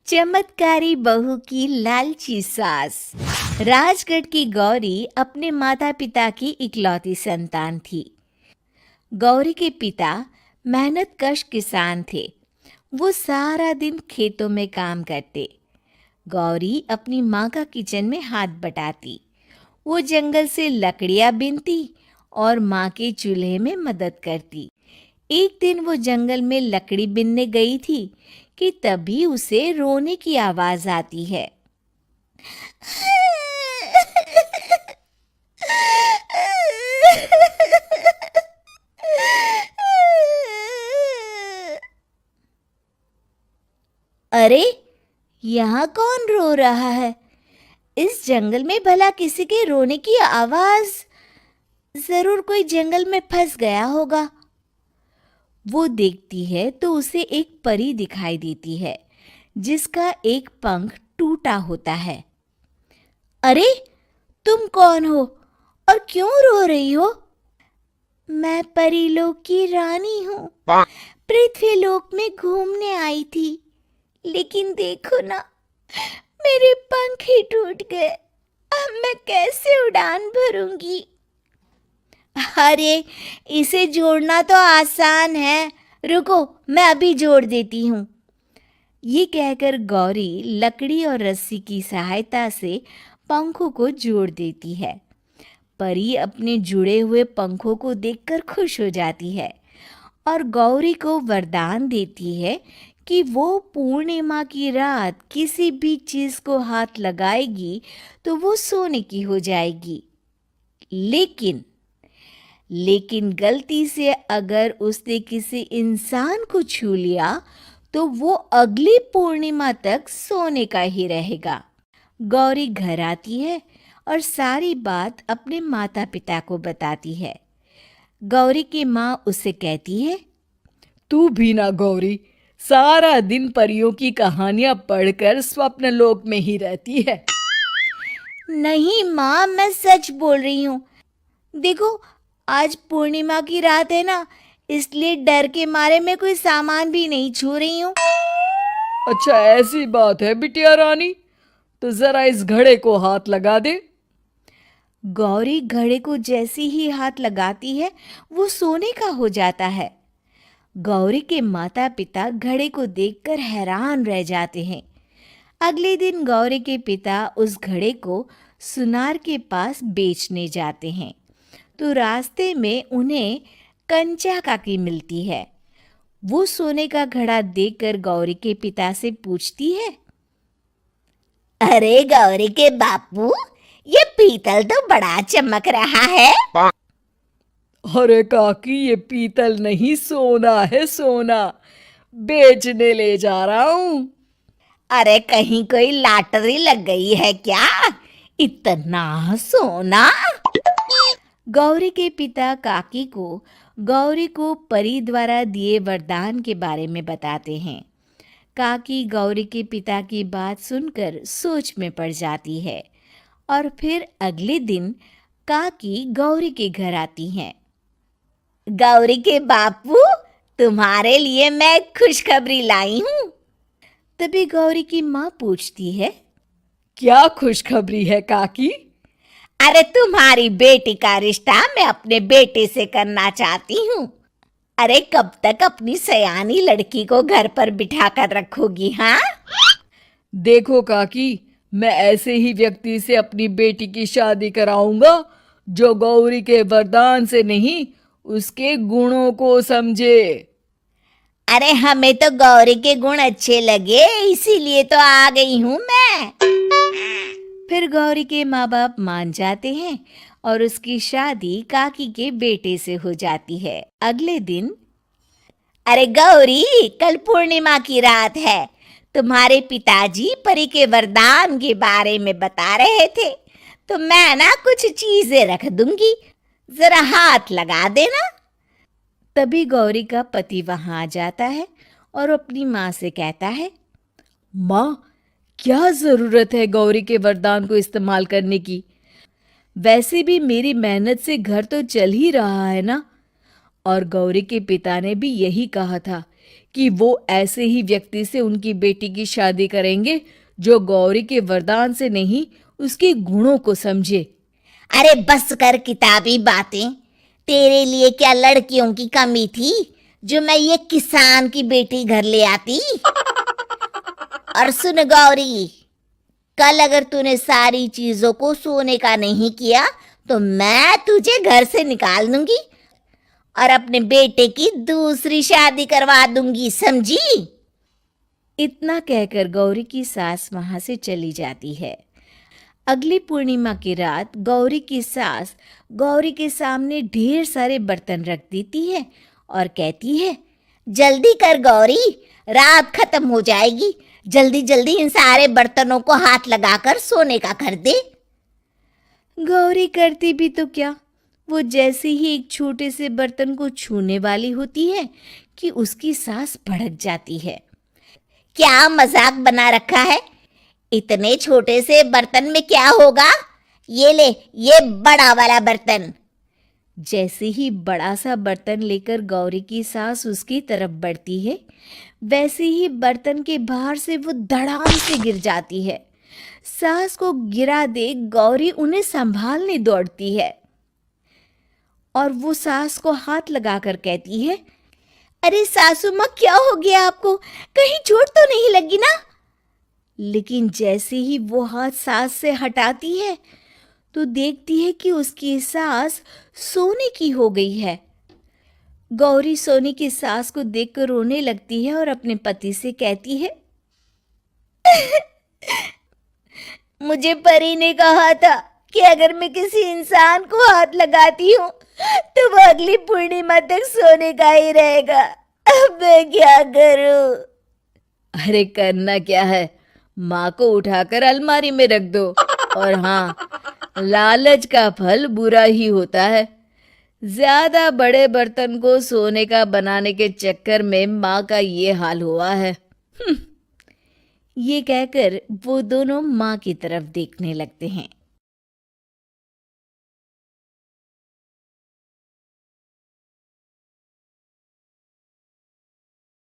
चमत्कारी बहू की लालची सास। राजगढ़ की गौरी अपने माता पिता की इकलौती संतान थी। गौरी के पिता मेहनतकश किसान थे। वो सारा दिन खेतों में काम करते। गौरी अपनी माँ का किचन में हाथ बटाती। वो जंगल से लकड़ियाँ बीनती और माँ के चूल्हे में मदद करती। एक दिन वो जंगल में लकड़ी बीनने गई थी कि तभी उसे रोने की आवाज आती है। अरे, यहाँ कौन रो रहा है? इस जंगल में भला किसी के रोने की आवाज? जरूर कोई जंगल में फंस गया होगा। वो देखती है तो उसे एक परी दिखाई देती है जिसका एक पंख टूटा होता है। अरे, तुम कौन हो और क्यों रो रही हो? मैं परीलोक की रानी हूँ। पृथ्वीलोक में घूमने आई थी, लेकिन देखो ना, मेरे पंख ही टूट गए। अब मैं कैसे उड़ान भरूंगी? अरे, इसे जोड़ना तो आसान है। रुको, मैं अभी जोड़ देती हूँ। ये कहकर गौरी लकड़ी और रस्सी की सहायता से पंखों को जोड़ देती है। परी अपने जुड़े हुए पंखों को देखकर खुश हो जाती है और गौरी को वरदान देती है कि वो पूर्णिमा की रात किसी भी चीज को हाथ लगाएगी तो वो सोने की हो जाएगी। लेकिन गलती से अगर उसने किसी इंसान को छू लिया तो वो अगली पूर्णिमा तक सोने का ही रहेगा। गौरी घर आती है और सारी बात अपने माता पिता को बताती है। गौरी की माँ उसे कहती है, तू भी ना गौरी, सारा दिन परियों की कहानियां पढ़कर स्वप्न लोक में ही रहती है। नहीं माँ, मैं सच बोल रही हूँ। देखो, आज पूर्णिमा की रात है ना, इसलिए डर के मारे मैं कोई सामान भी नहीं छू रही हूँ। अच्छा, ऐसी बात है बिटिया रानी, तो जरा इस घड़े को हाथ लगा दे। गौरी घड़े को जैसे ही हाथ लगाती है वो सोने का हो जाता है। गौरी के माता पिता घड़े को देखकर हैरान रह जाते हैं। अगले दिन गौरी के पिता उस घड़े को सुनार के पास बेचने जाते हैं तो रास्ते में उन्हें कंचा काकी मिलती है। वो सोने का घड़ा देखकर गौरी के पिता से पूछती है, अरे गौरी के बापू, ये पीतल तो बड़ा चमक रहा है। अरे काकी, ये पीतल नहीं, सोना है, सोना। बेचने ले जा रहा हूँ। अरे, कहीं कोई लॉटरी लग गई है क्या? इतना सोना? गौरी के पिता काकी को गौरी को परी द्वारा दिए वरदान के बारे में बताते हैं। काकी गौरी के पिता की बात सुनकर सोच में पड़ जाती है और फिर अगले दिन काकी गौरी के घर आती हैं। गौरी के बापू, तुम्हारे लिए मैं खुशखबरी लाई हूँ। तभी गौरी की माँ पूछती है, क्या खुशखबरी है काकी? अरे, तुम्हारी बेटी का रिश्ता मैं अपने बेटे से करना चाहती हूँ। अरे, कब तक अपनी सयानी लड़की को घर पर बिठा कर रखोगी? हाँ, देखो काकी, मैं ऐसे ही व्यक्ति से अपनी बेटी की शादी कराऊंगा जो गौरी के वरदान से नहीं, उसके गुणों को समझे। अरे हमें तो गौरी के गुण अच्छे लगे, इसीलिए तो आ गई हूँ मैं। फिर गौरी के माँ बाप मान जाते हैं और उसकी शादी काकी के बेटे से हो जाती है। अगले दिन, अरे गौरी, कल पूर्णिमा की रात है। तुम्हारे पिताजी परी के वरदान के बारे में बता रहे थे, तो मैं ना कुछ चीजें रख दूंगी, जरा हाथ लगा देना। तभी गौरी का पति वहां आ जाता है और अपनी माँ से कहता है, माँ, क्या जरूरत है गौरी के वरदान को इस्तेमाल करने की? वैसे भी मेरी मेहनत से घर तो चल ही रहा है ना। और गौरी के पिता ने भी यही कहा था कि वो ऐसे ही व्यक्ति से उनकी बेटी की शादी करेंगे जो गौरी के वरदान से नहीं उसके गुणों को समझे। अरे बस कर किताबी बातें। तेरे लिए क्या लड़कियों की कमी थी जो मैं ये किसान की बेटी घर ले आती? और सुन गौरी, कल अगर तूने सारी चीजों को सोने का नहीं किया तो मैं तुझे घर से निकाल दूंगी और अपने बेटे की दूसरी शादी करवा दूंगी, समझी? इतना कहकर गौरी की सास वहां से चली जाती है। अगली पूर्णिमा की रात गौरी की सास गौरी के सामने ढेर सारे बर्तन रख देती है और कहती है, जल्दी कर गौरी, रात खत्म हो जाएगी। जल्दी जल्दी इन सारे बर्तनों को हाथ लगाकर सोने का कर दे। गौरी करती भी तो क्या, वो जैसे ही एक छोटे से बर्तन को छूने वाली होती है कि उसकी सास भड़क जाती है। क्या मजाक बना रखा है? इतने छोटे से बर्तन में क्या होगा? ये ले, ये बड़ा वाला बर्तन। जैसे ही बड़ा सा बर्तन लेकर गौरी की सास उसकी तरफ बढ़ती है, वैसे ही बर्तन के बाहर से वो धड़ाम से गिर जाती है। सास को गिरा देख गौरी उन्हें संभालने दौड़ती है और वो सास को हाथ लगाकर कहती है, अरे सासू माँ, क्या हो गया आपको? कहीं चोट तो नहीं लगी ना? लेकिन जैसे ही वो हाथ सास से हटाती है तो देखती है कि उसकी सास सोने की हो गई है। गौरी सोने की सास को देखकर रोने लगती है और अपने पति से कहती है, मुझे परी ने कहा था कि अगर मैं किसी इंसान को हाथ लगाती हूँ तो वो अगली पूर्णिमा तक सोने का ही रहेगा। अब मैं क्या करूँ? अरे करना क्या है, माँ को उठाकर अलमारी में रख दो। और हाँ, लालच का फल बुरा ही होता है। ज्यादा बड़े बर्तन को सोने का बनाने के चक्कर में माँ का ये हाल हुआ है। ये कहकर वो दोनों माँ की तरफ देखने लगते हैं।